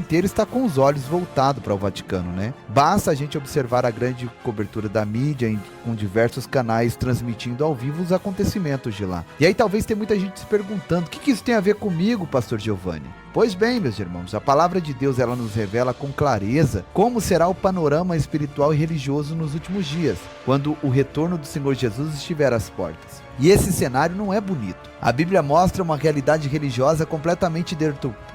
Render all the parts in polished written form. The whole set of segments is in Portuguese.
inteiro está com os olhos voltados para o Vaticano, né? Basta a gente observar a grande cobertura da mídia com diversos canais transmitindo ao vivo os acontecimentos de lá. E aí talvez tenha muita gente se perguntando, o que isso tem a ver comigo, pastor Giovanni? Pois bem, meus irmãos, a palavra de Deus ela nos revela com clareza como será o panorama espiritual e religioso nos últimos dias, quando o retorno do Senhor Jesus estiver às portas. E esse cenário não é bonito. A Bíblia mostra uma realidade religiosa completamente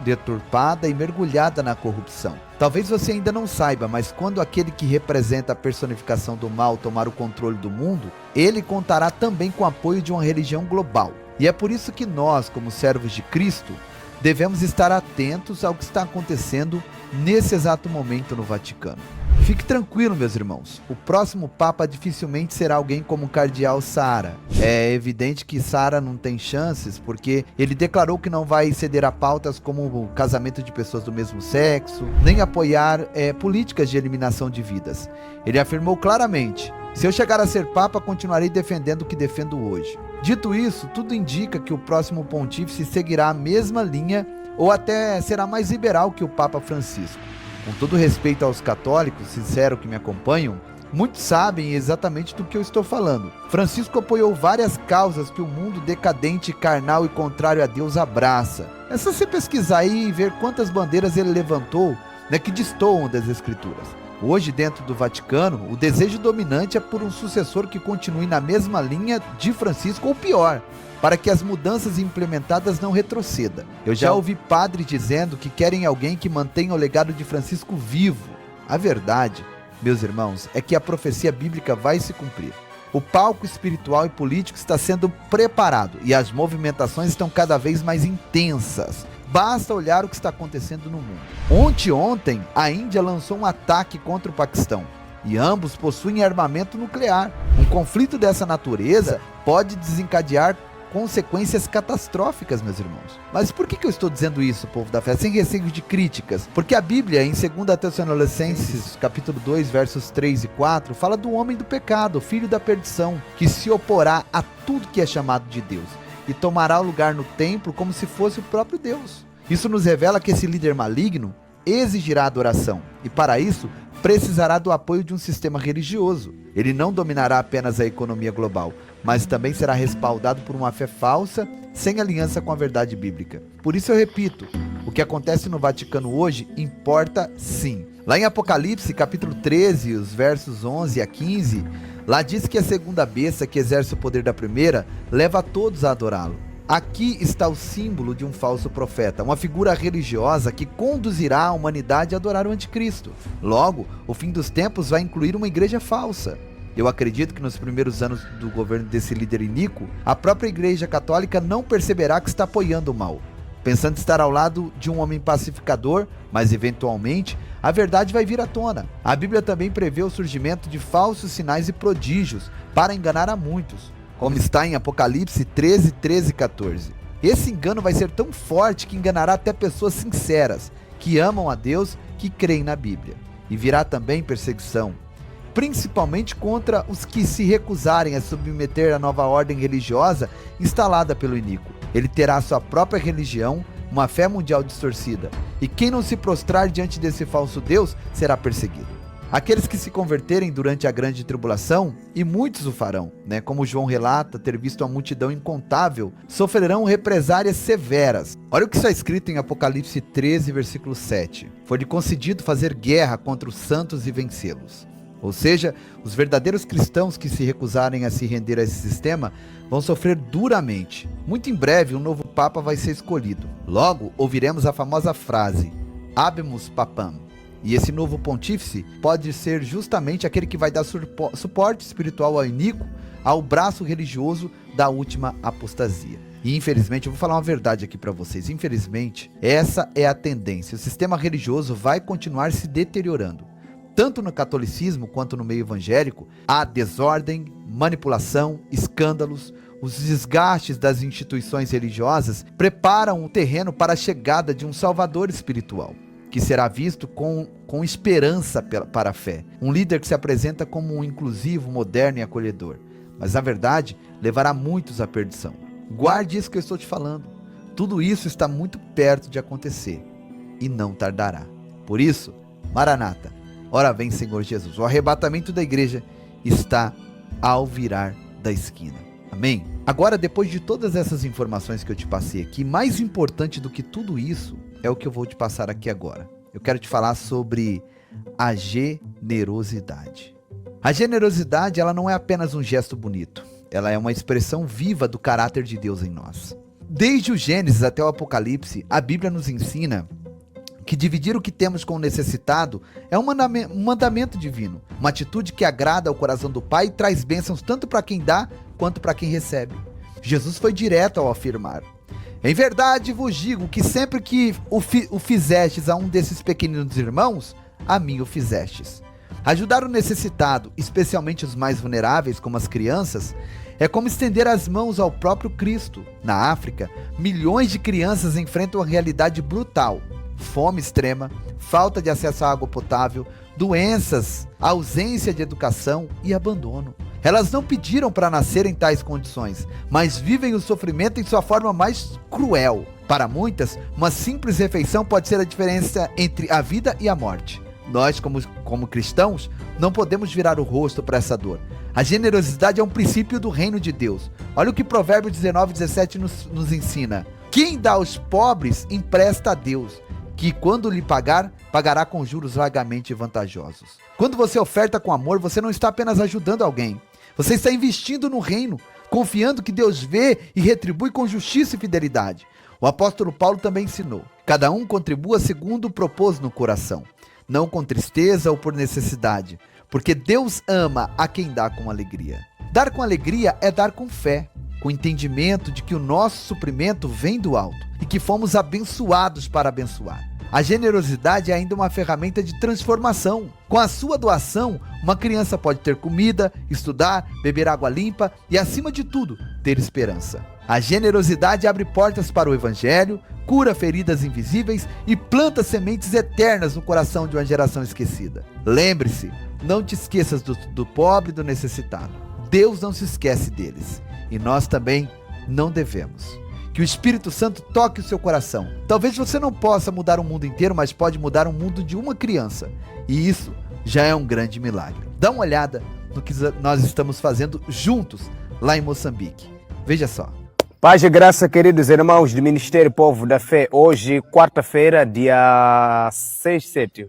deturpada e mergulhada na corrupção. Talvez você ainda não saiba, mas quando aquele que representa a personificação do mal tomar o controle do mundo, ele contará também com o apoio de uma religião global. E é por isso que nós, como servos de Cristo, devemos estar atentos ao que está acontecendo nesse exato momento no Vaticano. Fique tranquilo, meus irmãos, o próximo Papa dificilmente será alguém como o Cardeal Sara. É evidente que Sara não tem chances, porque ele declarou que não vai ceder a pautas como o casamento de pessoas do mesmo sexo, nem apoiar políticas de eliminação de vidas. Ele afirmou claramente: se eu chegar a ser Papa, continuarei defendendo o que defendo hoje. Dito isso, tudo indica que o próximo pontífice seguirá a mesma linha ou até será mais liberal que o Papa Francisco. Com todo respeito aos católicos sinceros que me acompanham, muitos sabem exatamente do que eu estou falando. Francisco apoiou várias causas que o mundo decadente, carnal e contrário a Deus abraça. É só você pesquisar aí e ver quantas bandeiras ele levantou, que destoam das Escrituras. Hoje, dentro do Vaticano, o desejo dominante é por um sucessor que continue na mesma linha de Francisco ou pior, para que as mudanças implementadas não retrocedam. Eu já ouvi padres dizendo que querem alguém que mantenha o legado de Francisco vivo. A verdade, meus irmãos, é que a profecia bíblica vai se cumprir. O palco espiritual e político está sendo preparado e as movimentações estão cada vez mais intensas. Basta olhar o que está acontecendo no mundo. Ontem, a Índia lançou um ataque contra o Paquistão e ambos possuem armamento nuclear. Um conflito dessa natureza pode desencadear consequências catastróficas, meus irmãos. Mas por que eu estou dizendo isso, povo da fé, sem receio de críticas? Porque a Bíblia, em 2 Tessalonicenses, capítulo 2, versos 3 e 4, fala do homem do pecado, filho da perdição, que se oporá a tudo que é chamado de Deus e tomará o lugar no templo como se fosse o próprio Deus. Isso nos revela que esse líder maligno exigirá adoração e, para isso, precisará do apoio de um sistema religioso. Ele não dominará apenas a economia global, mas também será respaldado por uma fé falsa, sem aliança com a verdade bíblica. Por isso eu repito, o que acontece no Vaticano hoje importa sim. Lá em Apocalipse, capítulo 13, os versos 11 a 15, lá diz que a segunda besta, que exerce o poder da primeira, leva a todos a adorá-lo. Aqui está o símbolo de um falso profeta, uma figura religiosa que conduzirá a humanidade a adorar o anticristo. Logo, o fim dos tempos vai incluir uma igreja falsa. Eu acredito que nos primeiros anos do governo desse líder iníquo, a própria igreja católica não perceberá que está apoiando o mal, pensando estar ao lado de um homem pacificador, mas eventualmente a verdade vai vir à tona. A Bíblia também prevê o surgimento de falsos sinais e prodígios para enganar a muitos, como está em Apocalipse 13, 13 e 14. Esse engano vai ser tão forte que enganará até pessoas sinceras, que amam a Deus, que creem na Bíblia. E virá também perseguição, principalmente contra os que se recusarem a submeter a nova ordem religiosa instalada pelo iníquo. Ele terá sua própria religião, uma fé mundial distorcida, e quem não se prostrar diante desse falso Deus será perseguido. Aqueles que se converterem durante a grande tribulação, e muitos o farão, como João relata ter visto uma multidão incontável, sofrerão represárias severas. Olha o que está escrito em Apocalipse 13, versículo 7. Foi-lhe concedido fazer guerra contra os santos e vencê-los. Ou seja, os verdadeiros cristãos que se recusarem a se render a esse sistema vão sofrer duramente. Muito em breve um novo Papa vai ser escolhido. Logo ouviremos a famosa frase, Habemus Papam. E esse novo pontífice pode ser justamente aquele que vai dar suporte espiritual ao iníquo, ao braço religioso da última apostasia. E infelizmente, eu vou falar uma verdade aqui para vocês, infelizmente, essa é a tendência. O sistema religioso vai continuar se deteriorando. Tanto no catolicismo quanto no meio evangélico, há desordem, manipulação, escândalos. Os desgastes das instituições religiosas preparam o terreno para a chegada de um salvador espiritual, que será visto com esperança para a fé. Um líder que se apresenta como um inclusivo, moderno e acolhedor. Mas, na verdade, levará muitos à perdição. Guarde isso que eu estou te falando. Tudo isso está muito perto de acontecer e não tardará. Por isso, Maranata, ora vem Senhor Jesus. O arrebatamento da igreja está ao virar da esquina. Amém? Agora, depois de todas essas informações que eu te passei aqui, mais importante do que tudo isso é o que eu vou te passar aqui agora. Eu quero te falar sobre a generosidade. A generosidade, ela não é apenas um gesto bonito. Ela é uma expressão viva do caráter de Deus em nós. Desde o Gênesis até o Apocalipse, a Bíblia nos ensina que dividir o que temos com o necessitado é um mandamento divino, uma atitude que agrada ao coração do Pai e traz bênçãos tanto para quem dá quanto para quem recebe. Jesus foi direto ao afirmar: em verdade vos digo que sempre que o fizestes a um desses pequeninos irmãos, a mim o fizestes. Ajudar o necessitado, especialmente os mais vulneráveis, como as crianças, é como estender as mãos ao próprio Cristo. Na África, milhões de crianças enfrentam a realidade brutal: fome extrema, falta de acesso à água potável, doenças, ausência de educação e abandono. Elas não pediram para nascer em tais condições, mas vivem o sofrimento em sua forma mais cruel. Para muitas, uma simples refeição pode ser a diferença entre a vida e a morte. Nós, como cristãos, não podemos virar o rosto para essa dor. A generosidade é um princípio do reino de Deus. Olha o que Provérbios 19:17 nos ensina: quem dá aos pobres empresta a Deus, que quando lhe pagar, pagará com juros largamente vantajosos. Quando você oferta com amor, você não está apenas ajudando alguém, você está investindo no reino, confiando que Deus vê e retribui com justiça e fidelidade. O apóstolo Paulo também ensinou: cada um contribua segundo propôs no coração, não com tristeza ou por necessidade, porque Deus ama a quem dá com alegria. Dar com alegria é dar com fé, com entendimento de que o nosso suprimento vem do alto e que fomos abençoados para abençoar. A generosidade é ainda uma ferramenta de transformação. Com a sua doação, uma criança pode ter comida, estudar, beber água limpa e, acima de tudo, ter esperança. A generosidade abre portas para o evangelho, cura feridas invisíveis e planta sementes eternas no coração de uma geração esquecida. Lembre-se, não te esqueças do pobre e do necessitado. Deus não se esquece deles. E nós também não devemos. Que o Espírito Santo toque o seu coração. Talvez você não possa mudar o mundo inteiro, mas pode mudar o mundo de uma criança. E isso já é um grande milagre. Dá uma olhada no que nós estamos fazendo juntos lá em Moçambique. Veja só. Paz e graça, queridos irmãos do Ministério Povo da Fé. Hoje, quarta-feira, dia 7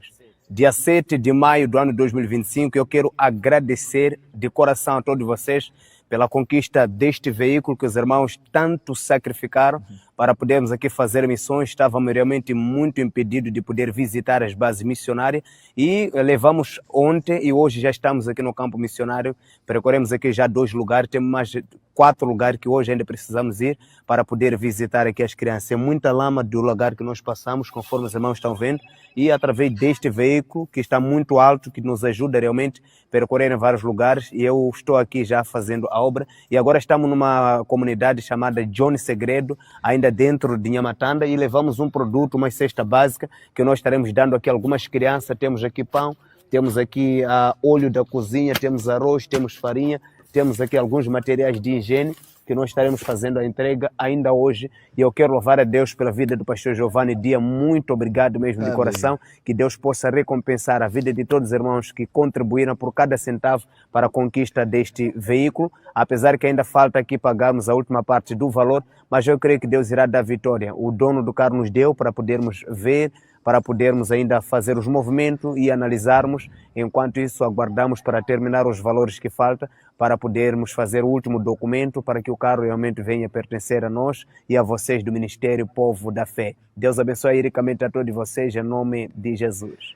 de maio do ano 2025, eu quero agradecer de coração a todos vocês pela conquista deste veículo que os irmãos tanto sacrificaram para podermos aqui fazer missões. Estávamos realmente muito impedidos de poder visitar as bases missionárias e levamos ontem e hoje já estamos aqui no campo missionário. Percorremos aqui já 2 lugares, temos mais 4 lugares que hoje ainda precisamos ir para poder visitar aqui as crianças. É muita lama do lugar que nós passamos, conforme os irmãos estão vendo, e através deste veículo que está muito alto, que nos ajuda realmente a percorrer em vários lugares, e eu estou aqui já fazendo a obra, e agora estamos numa comunidade chamada Johnny Segredo, ainda dentro de Nhamatanda, e levamos um produto, uma cesta básica, que nós estaremos dando aqui a algumas crianças. Temos aqui pão, temos aqui óleo da cozinha, temos arroz, temos farinha, temos aqui alguns materiais de higiene, que nós estaremos fazendo a entrega ainda hoje. E eu quero louvar a Deus pela vida do pastor Giovanni Dia. Muito obrigado mesmo de coração. Que Deus possa recompensar a vida de todos os irmãos que contribuíram por cada centavo para a conquista deste veículo. Apesar que ainda falta aqui pagarmos a última parte do valor, mas eu creio que Deus irá dar vitória. O dono do carro nos deu para podermos ver, para podermos ainda fazer os movimentos e analisarmos. Enquanto isso, aguardamos para terminar os valores que faltam, para podermos fazer o último documento, para que o carro realmente venha pertencer a nós e a vocês do Ministério Povo da Fé. Deus abençoe ricamente a todos vocês, em nome de Jesus.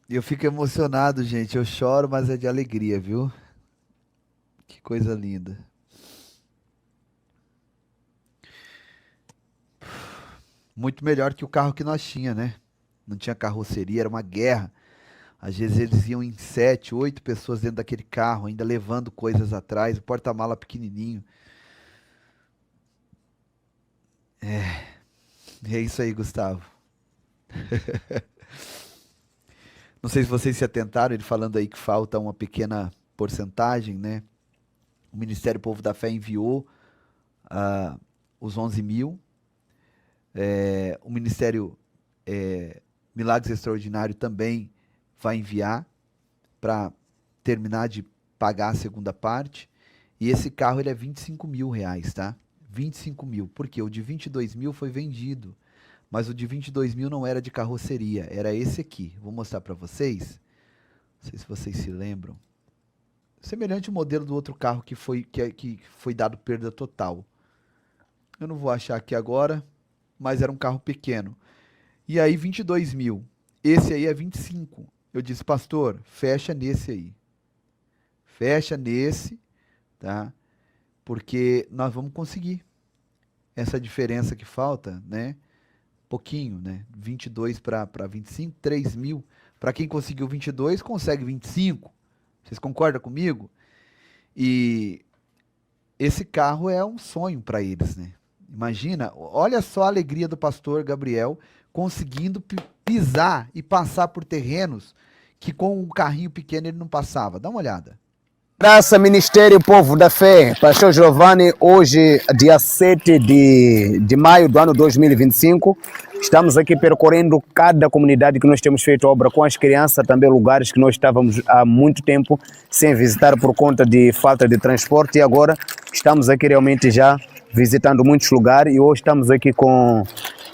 Eu fico emocionado, gente. Eu choro, mas é de alegria, viu? Que coisa linda. Muito melhor que o carro que nós tinha, né? Não tinha carroceria, era uma guerra. Às vezes eles iam em 7, 8 pessoas dentro daquele carro, ainda levando coisas atrás, o porta-mala pequenininho. É isso aí, Gustavo. Não sei se vocês se atentaram, ele falando aí que falta uma pequena porcentagem, né? O Ministério Povo da Fé enviou os 11 mil. O Ministério Milagres Extraordinário também vai enviar para terminar de pagar a segunda parte. E esse carro ele é R$ 25.000, tá? 25 mil. Porque o de 22 mil foi vendido. Mas o de 22 mil não era de carroceria. Era esse aqui. Vou mostrar para vocês. Não sei se vocês se lembram. Semelhante ao modelo do outro carro que foi dado perda total. Eu não vou achar aqui agora. Mas era um carro pequeno. E aí 22 mil. Esse aí é 25. Eu disse, pastor, fecha nesse aí. Fecha nesse, tá? Porque nós vamos conseguir. Essa diferença que falta, né? Pouquinho, né? 22 para 25, 3 mil. Para quem conseguiu 22, consegue 25. Vocês concordam comigo? E esse carro é um sonho para eles, né? Imagina, olha só a alegria do pastor Gabriel conseguindo pisar e passar por terrenos que com um carrinho pequeno ele não passava. Dá uma olhada. Graça Ministério Povo da Fé, Pastor Giovanni, hoje, dia 7 de maio do ano 2025, estamos aqui percorrendo cada comunidade que nós temos feito obra com as crianças, também lugares que nós estávamos há muito tempo sem visitar por conta de falta de transporte, e agora estamos aqui realmente já visitando muitos lugares, e hoje estamos aqui com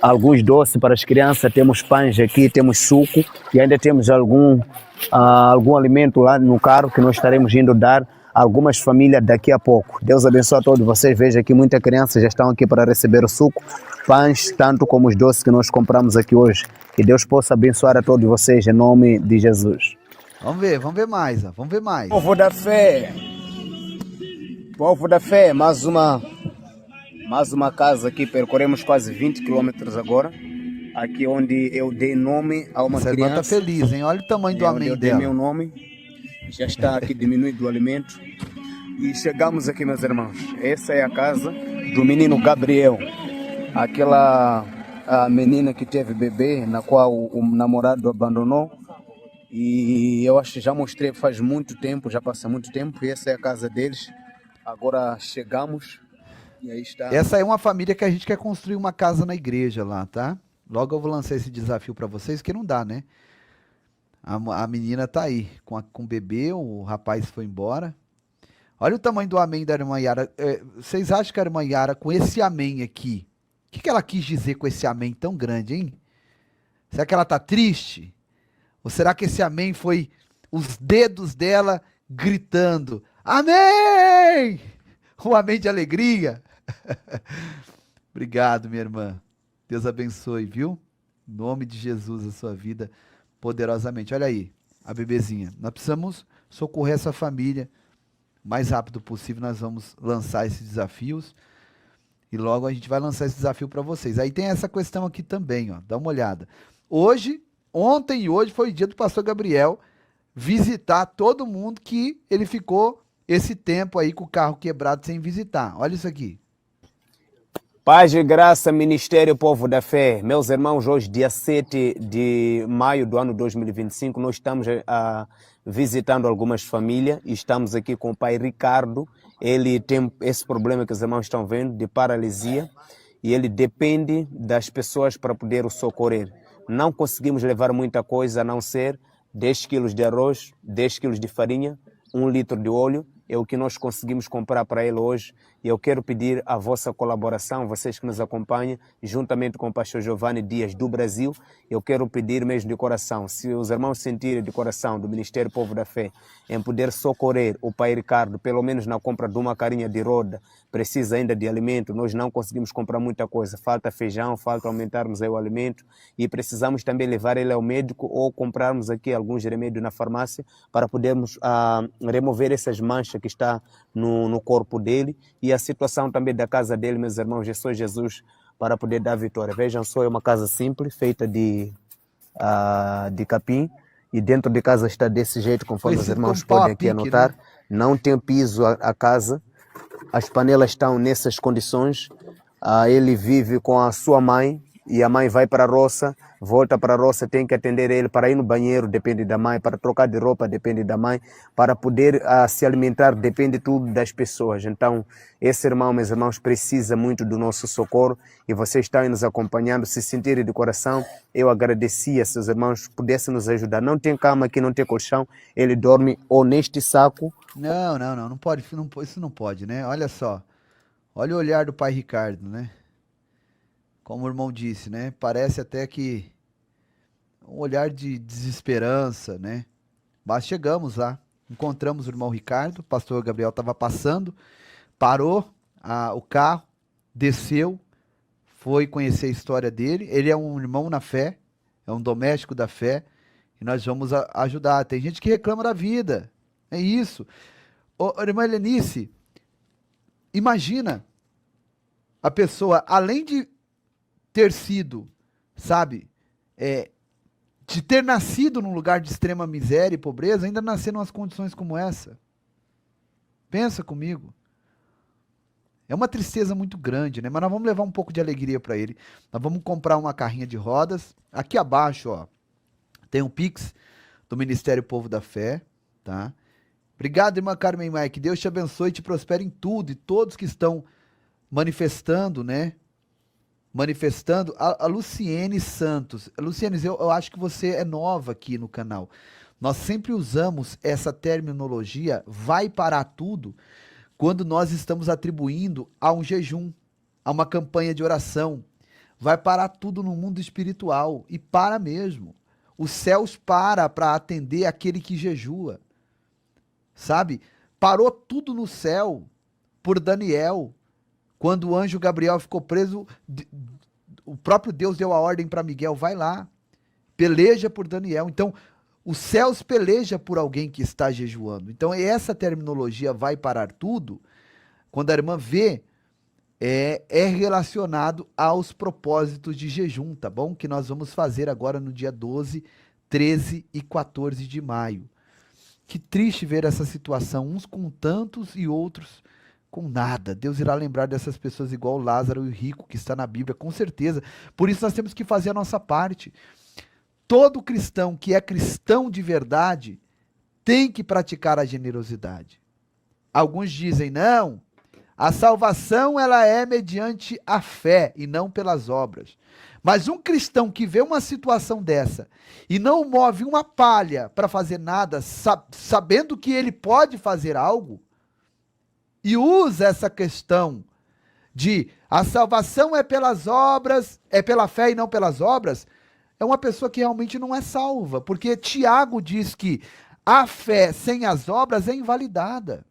alguns doces para as crianças, temos pães aqui, temos suco e ainda temos algum alimento lá no carro que nós estaremos indo dar a algumas famílias daqui a pouco. Deus abençoe a todos vocês. Veja aqui, muitas crianças já estão aqui para receber o suco, pães, tanto como os doces que nós compramos aqui hoje. Que Deus possa abençoar a todos vocês em nome de Jesus. Vamos ver mais, vamos ver mais. Povo da fé, mais uma casa aqui, percorremos quase 20 quilômetros agora. Aqui onde eu dei nome a uma Essa criança. irmã tá feliz, hein? Olha o tamanho do amém eu dei dela. meu nome, já está aqui diminuído o alimento. E chegamos aqui, meus irmãos. Essa é a casa do menino Gabriel. Aquela menina que teve bebê, na qual o namorado abandonou. E eu acho que já mostrei faz muito tempo, já passa muito tempo. E essa é a casa deles. Agora chegamos e aí está. Essa é uma família que a gente quer construir uma casa na igreja lá, tá? Logo eu vou lançar esse desafio para vocês, que não dá, né? A menina tá aí com o bebê, o rapaz foi embora. Olha o tamanho do amém da irmã Yara. Vocês acham que a irmã Yara, com esse amém aqui, o que ela quis dizer com esse amém tão grande, hein? Será que ela tá triste? Ou será que esse amém foi os dedos dela gritando, amém! Um amém de alegria. Obrigado, minha irmã. Deus abençoe, viu? Em nome de Jesus, a sua vida poderosamente. Olha aí, a bebezinha. Nós precisamos socorrer essa família o mais rápido possível. Nós vamos lançar esses desafios e logo a gente vai lançar esse desafio para vocês. Aí tem essa questão aqui também, ó. Dá uma olhada. Ontem e hoje foi o dia do pastor Gabriel visitar todo mundo que ele ficou esse tempo aí com o carro quebrado sem visitar. Olha isso aqui. Paz e graça, Ministério Povo da Fé. Meus irmãos, hoje, dia 7 de maio do ano 2025, nós estamos visitando algumas famílias e estamos aqui com o pai Ricardo. Ele tem esse problema que os irmãos estão vendo, de paralisia, e ele depende das pessoas para poder o socorrer. Não conseguimos levar muita coisa, a não ser 10 quilos de arroz, 10 quilos de farinha, 1 litro de óleo. É o que nós conseguimos comprar para ele hoje. E eu quero pedir a vossa colaboração, vocês que nos acompanham, juntamente com o pastor Giovanni Dias do Brasil. Eu quero pedir mesmo de coração, se os irmãos sentirem de coração do Ministério Povo da Fé em poder socorrer o pai Ricardo, pelo menos na compra de uma carinha de roda, precisa ainda de alimento, nós não conseguimos comprar muita coisa, falta feijão, falta aumentarmos aí o alimento e precisamos também levar ele ao médico ou comprarmos aqui alguns remédios na farmácia para podermos remover essas manchas que está no corpo dele e a situação também da casa dele, meus irmãos, é só Jesus para poder dar vitória. Vejam só, é uma casa simples, feita de capim, e dentro de casa está desse jeito, conforme os irmãos podem aqui anotar. Né? Não tem piso a casa, as panelas estão nessas condições. Ele vive com a sua mãe e a mãe vai para a roça, volta para a roça, tem que atender ele para ir no banheiro, depende da mãe, para trocar de roupa, depende da mãe, para poder se alimentar, depende tudo das pessoas. Então, esse irmão, meus irmãos, precisa muito do nosso socorro e vocês estão nos acompanhando, se sentirem de coração, eu agradecia se os irmãos pudessem nos ajudar. Não tem cama aqui, não tem colchão, ele dorme ou neste saco. Não pode, isso não pode, né? Olha só, olha o olhar do pai Ricardo, né? Como o irmão disse, né? Parece até que um olhar de desesperança, né? Mas chegamos lá, encontramos o irmão Ricardo, o pastor Gabriel estava passando, parou o carro, desceu, foi conhecer a história dele. Ele é um irmão na fé, é um doméstico da fé, e nós vamos ajudar. Tem gente que reclama da vida, é isso. Irmã Helenice, imagina a pessoa, além de ter sido, sabe, de ter nascido num lugar de extrema miséria e pobreza, ainda nascer em umas condições como essa. Pensa comigo. É uma tristeza muito grande, né? Mas nós vamos levar um pouco de alegria para ele. Nós vamos comprar uma carrinha de rodas. Aqui abaixo, ó, tem um Pix do Ministério Povo da Fé, tá? Obrigado, irmã Carmen Maia. Que Deus te abençoe e te prospere em tudo. E todos que estão manifestando, né? Manifestando, a Luciene Santos. Luciene, eu acho que você é nova aqui no canal. Nós sempre usamos essa terminologia, vai parar tudo, quando nós estamos atribuindo a um jejum, a uma campanha de oração. Vai parar tudo no mundo espiritual, e para mesmo. Os céus para atender aquele que jejua, sabe? Parou tudo no céu por Daniel. Quando o anjo Gabriel ficou preso, o próprio Deus deu a ordem para Miguel, vai lá, peleja por Daniel. Então, os céus peleja por alguém que está jejuando. Então, essa terminologia vai parar tudo, quando a irmã vê, é relacionado aos propósitos de jejum, tá bom? Que nós vamos fazer agora no dia 12, 13 e 14 de maio. Que triste ver essa situação, uns com tantos e outros com nada. Deus irá lembrar dessas pessoas igual Lázaro e o rico que está na Bíblia, com certeza. Por isso nós temos que fazer a nossa parte. Todo cristão que é cristão de verdade tem que praticar a generosidade. Alguns dizem, não, a salvação ela é mediante a fé e não pelas obras. Mas um cristão que vê uma situação dessa e não move uma palha para fazer nada, sabendo que ele pode fazer algo, e usa essa questão de a salvação é pelas obras, é pela fé e não pelas obras, é uma pessoa que realmente não é salva, porque Tiago diz que a fé sem as obras é invalidada.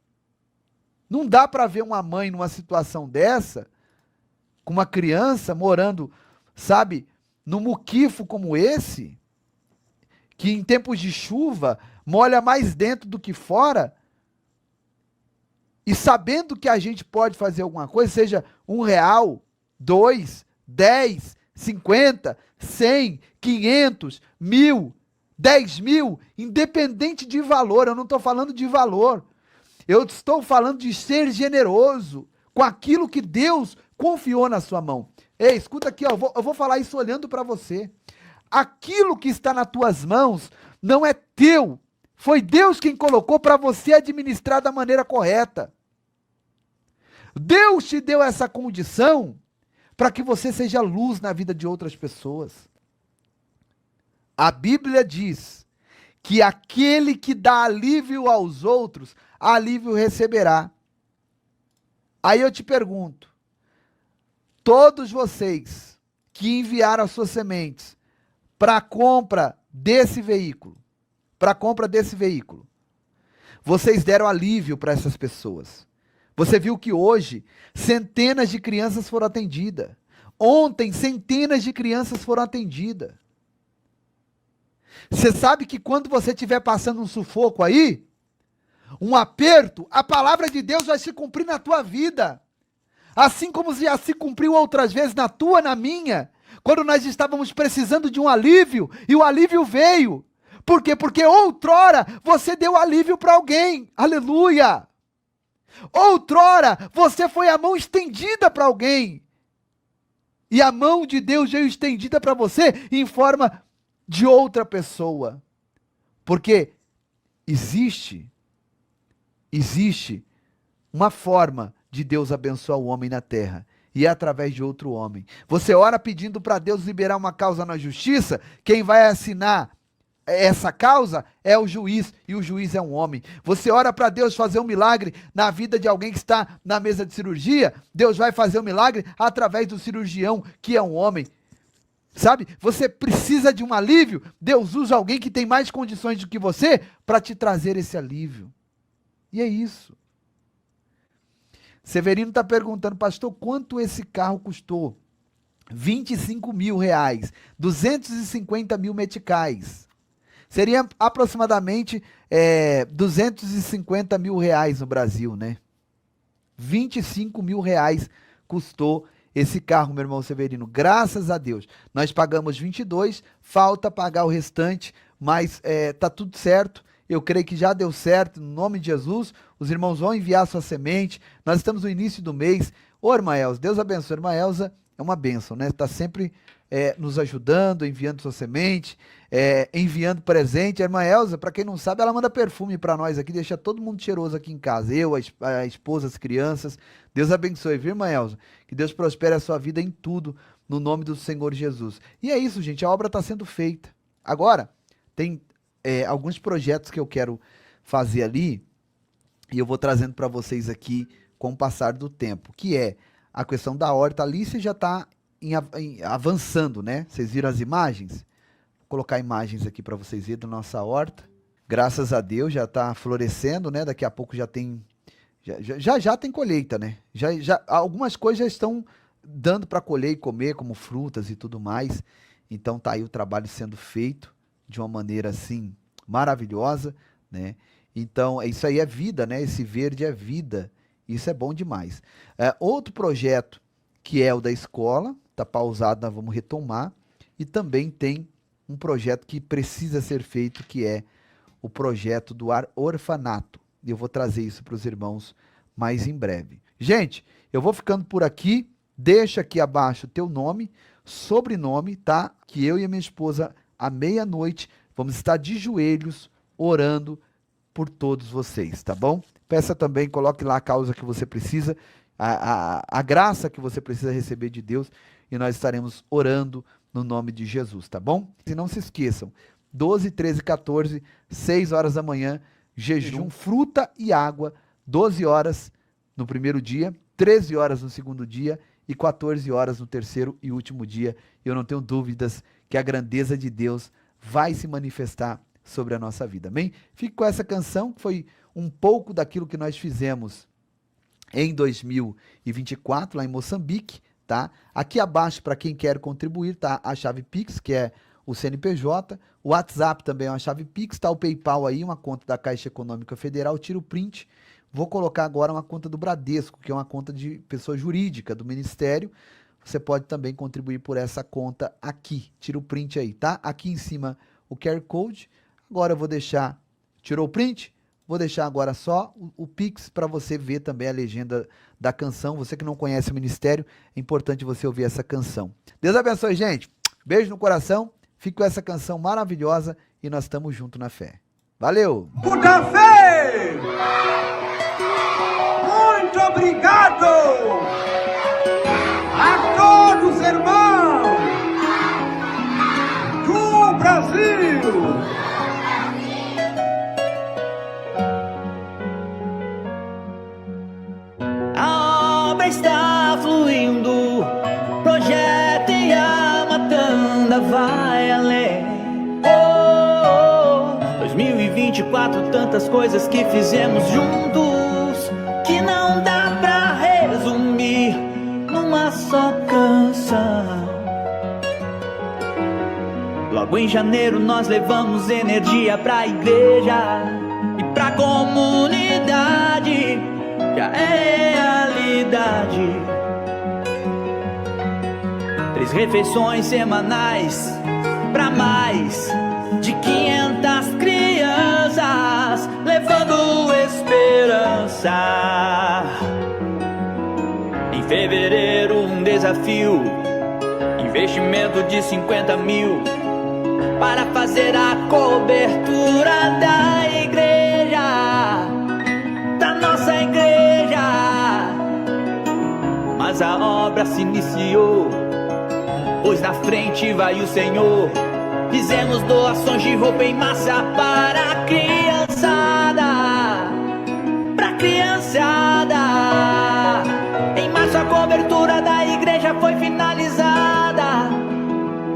Não dá para ver uma mãe numa situação dessa, com uma criança morando, sabe, num muquifo como esse, que em tempos de chuva molha mais dentro do que fora, e sabendo que a gente pode fazer alguma coisa, seja R$1, 2, 10, 50, 100, 500, 1.000, 10.000, independente de valor, eu não estou falando de valor, eu estou falando de ser generoso com aquilo que Deus confiou na sua mão. Ei, escuta aqui, ó, eu vou falar isso olhando para você. Aquilo que está nas tuas mãos não é teu, foi Deus quem colocou para você administrar da maneira correta. Deus te deu essa condição para que você seja luz na vida de outras pessoas. A Bíblia diz que aquele que dá alívio aos outros, alívio receberá. Aí eu te pergunto, todos vocês que enviaram as suas sementes para a compra desse veículo, vocês deram alívio para essas pessoas. Você viu que hoje centenas de crianças foram atendidas. Ontem centenas de crianças foram atendidas. Você sabe que quando você estiver passando um sufoco aí, um aperto, a palavra de Deus vai se cumprir na tua vida. Assim como já se cumpriu outras vezes na tua, na minha, quando nós estávamos precisando de um alívio, e o alívio veio. Por quê? Porque outrora você deu alívio para alguém. Aleluia! Outrora você foi a mão estendida para alguém. E a mão de Deus veio estendida para você em forma de outra pessoa. Porque existe uma forma de Deus abençoar o homem na terra. E é através de outro homem. Você ora pedindo para Deus liberar uma causa na justiça, quem vai assinar essa causa é o juiz, e o juiz é um homem. Você ora para Deus fazer um milagre na vida de alguém que está na mesa de cirurgia, Deus vai fazer um milagre através do cirurgião, que é um homem. Sabe? Você precisa de um alívio, Deus usa alguém que tem mais condições do que você para te trazer esse alívio. E é isso. Severino está perguntando, pastor, quanto esse carro custou? R$25 mil, 250 mil meticais. Seria aproximadamente 250 mil reais no Brasil, né? 25 mil reais custou esse carro, meu irmão Severino. Graças a Deus. Nós pagamos 22, falta pagar o restante, mas tá tudo certo. Eu creio que já deu certo, no nome de Jesus. Os irmãos vão enviar sua semente. Nós estamos no início do mês. Ô, irmã Elza, Deus abençoe. Irmã Elza é uma bênção, né? Está sempre nos ajudando, enviando sua semente, enviando presente. A irmã Elza, para quem não sabe, ela manda perfume para nós aqui, deixa todo mundo cheiroso aqui em casa. Eu, a esposa, as crianças. Deus abençoe, viu, irmã Elza? Que Deus prospere a sua vida em tudo, no nome do Senhor Jesus. E é isso, gente. A obra está sendo feita. Agora, tem alguns projetos que eu quero fazer ali, e eu vou trazendo para vocês aqui com o passar do tempo, que é a questão da horta. Ali você já está avançando, né? Vocês viram as imagens? Vou colocar imagens aqui para vocês verem da nossa horta. Graças a Deus já está florescendo, né? Daqui a pouco já tem já tem colheita, né? Já algumas coisas já estão dando para colher e comer, como frutas e tudo mais. Então tá aí o trabalho sendo feito de uma maneira assim maravilhosa, né? Então isso aí é vida, né? Esse verde é vida. Isso é bom demais. Outro projeto que é o da escola, tá pausado, nós vamos retomar. E também tem um projeto que precisa ser feito, que é o projeto do orfanato. E eu vou trazer isso para os irmãos mais em breve. Gente, eu vou ficando por aqui. Deixa aqui abaixo o teu nome, sobrenome, tá? Que eu e a minha esposa, à meia-noite, vamos estar de joelhos orando por todos vocês, tá bom? Peça também, coloque lá a causa que você precisa, a graça que você precisa receber de Deus, e nós estaremos orando no nome de Jesus, tá bom? E não se esqueçam, 12, 13, 14, 6 horas da manhã, jejum, fruta e água, 12 horas no primeiro dia, 13 horas no segundo dia e 14 horas no terceiro e último dia. Eu não tenho dúvidas que a grandeza de Deus vai se manifestar sobre a nossa vida, amém? Fique com essa canção, que foi um pouco daquilo que nós fizemos em 2024, lá em Moçambique, tá? Aqui abaixo, para quem quer contribuir, tá a chave Pix, que é o CNPJ, o WhatsApp também é uma chave Pix, tá o PayPal aí, uma conta da Caixa Econômica Federal, tira o print. Vou colocar agora uma conta do Bradesco, que é uma conta de pessoa jurídica do Ministério. Você pode também contribuir por essa conta aqui, tira o print aí, tá? Aqui em cima o QR Code. Agora eu vou deixar, tirou o print? Vou deixar agora só o Pix para você ver também a legenda da canção. Você que não conhece o Ministério, é importante você ouvir essa canção. Deus abençoe, gente. Beijo no coração. Fique com essa canção maravilhosa e nós estamos juntos na fé. Valeu! Da fé! Muito obrigado a todos, irmãos do Brasil! A obra está fluindo, projeto e a matanda vai além. 2024, tantas coisas que fizemos juntos, que não dá pra resumir numa só canção. Logo em janeiro nós levamos energia pra igreja e pra comunidade. Já é realidade. 3 refeições semanais pra mais de 500 crianças, levando esperança. Em fevereiro um desafio investimento de 50 mil para fazer a cobertura da igreja, da nossa igreja. Mas a obra se iniciou, pois na frente vai o Senhor. Fizemos doações de roupa em massa para a criançada, pra criançada. Em março a cobertura da igreja foi finalizada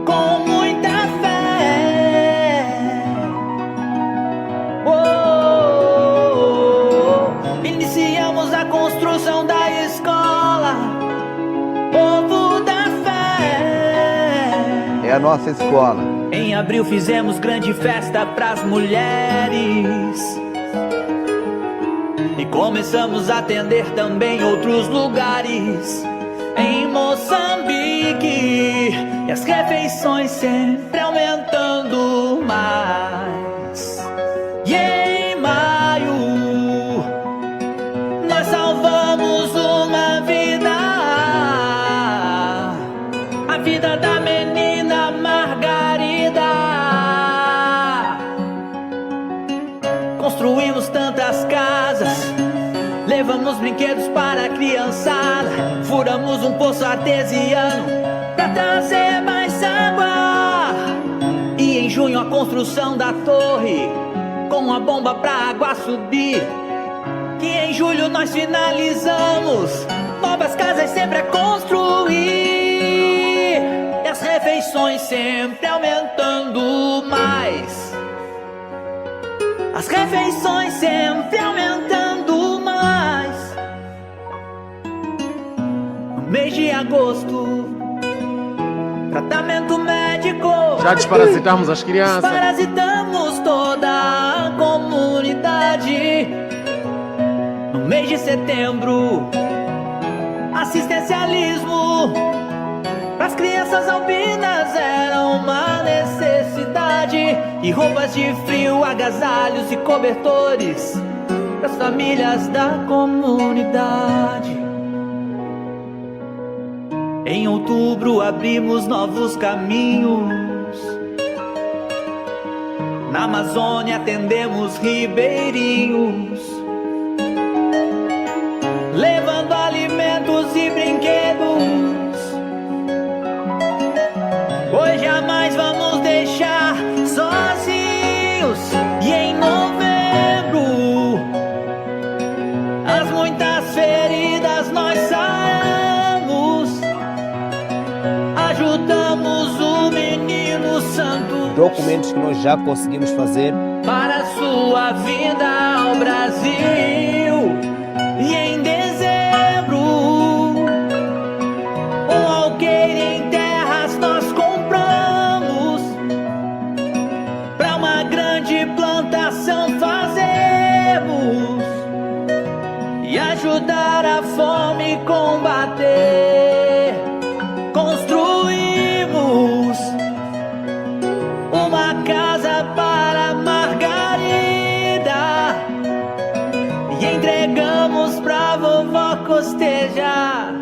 com muita fé. Iniciamos a construção da escola, povo da fé. É a nossa escola. Em abril fizemos grande festa pras mulheres e começamos a atender também outros lugares. Em Moçambique, e as refeições sempre aumentando mais. E em maio, nós salvamos uma vida, a vida da menina Margarida. Construímos tantas casas, levamos brinquedos para a criançada, furamos um poço artesiano pra trazer mais água. E em junho a construção da torre, com a bomba pra água subir. Que em julho nós finalizamos, novas casas sempre a construir. E as refeições sempre aumentando mais. As refeições sempre aumentando mais. No mês de agosto, tratamento médico. Já desparasitamos as crianças. Desparasitamos toda a comunidade. No mês de setembro, assistencialismo para as crianças albinas era uma necessidade. E roupas de frio, agasalhos e cobertores para as famílias da comunidade. Em outubro abrimos novos caminhos. Na Amazônia atendemos ribeirinhos, levando alimentos e brinquedos. Pois jamais vamos deixar sozinhos. E em novembro, as muitas feridas nós saramos. Ajudamos o menino santo. Documentos que nós já conseguimos fazer Para a sua vinda ao Brasil. E em dezembro, um alqueire em terras nós compramos. Pra uma grande plantação fazemos. E ajudar a fome combater. Construímos uma casa para Margarida e entregamos pra vovó costejar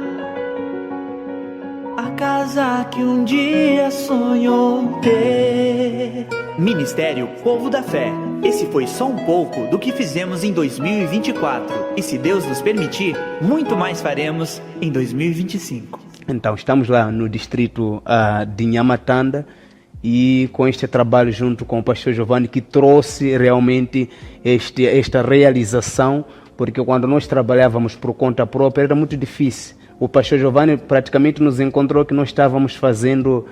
a casa que um dia sonhou ter. Ministério Povo da Fé. Esse foi só um pouco do que fizemos em 2024. E se Deus nos permitir, muito mais faremos em 2025. Então, estamos lá no distrito de Nhamatanda e com este trabalho junto com o pastor Giovanni que trouxe realmente esta realização, porque quando nós trabalhávamos por conta própria era muito difícil. O pastor Giovanni praticamente nos encontrou que nós estávamos fazendo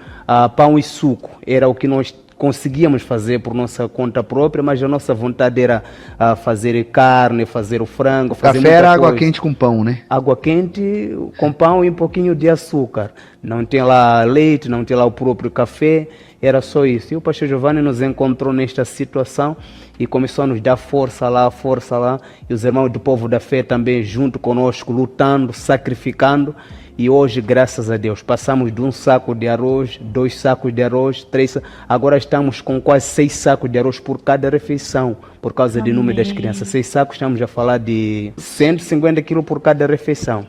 pão e suco, era o que nós conseguíamos fazer por nossa conta própria, mas a nossa vontade era fazer carne, fazer o frango, fazer Café era muita água coisa. quente com pão, né? Água quente com pão e um pouquinho de açúcar. Não tinha lá leite, não tinha lá o próprio café, era só isso. E o pastor Giovanni nos encontrou nesta situação e começou a nos dar força lá. E os irmãos do Povo da Fé também junto conosco, lutando, sacrificando. E hoje, graças a Deus, passamos de 1 saco de arroz, 2 sacos de arroz, 3 sacos. Agora estamos com quase 6 sacos de arroz por cada refeição, por causa do número das crianças. 6 sacos, estamos a falar de 150 quilos por cada refeição.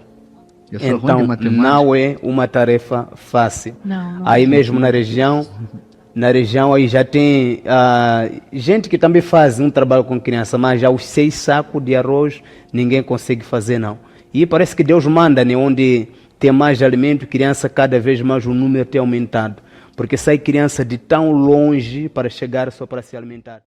Eu sou ruim de Então matemática. não é uma tarefa fácil. Não. Aí mesmo na região aí já tem gente que também faz um trabalho com criança, mas já os 6 sacos de arroz ninguém consegue fazer não. E parece que Deus manda, né, onde tem mais alimento, criança cada vez mais o número tem aumentado. Porque sai criança de tão longe para chegar só para se alimentar.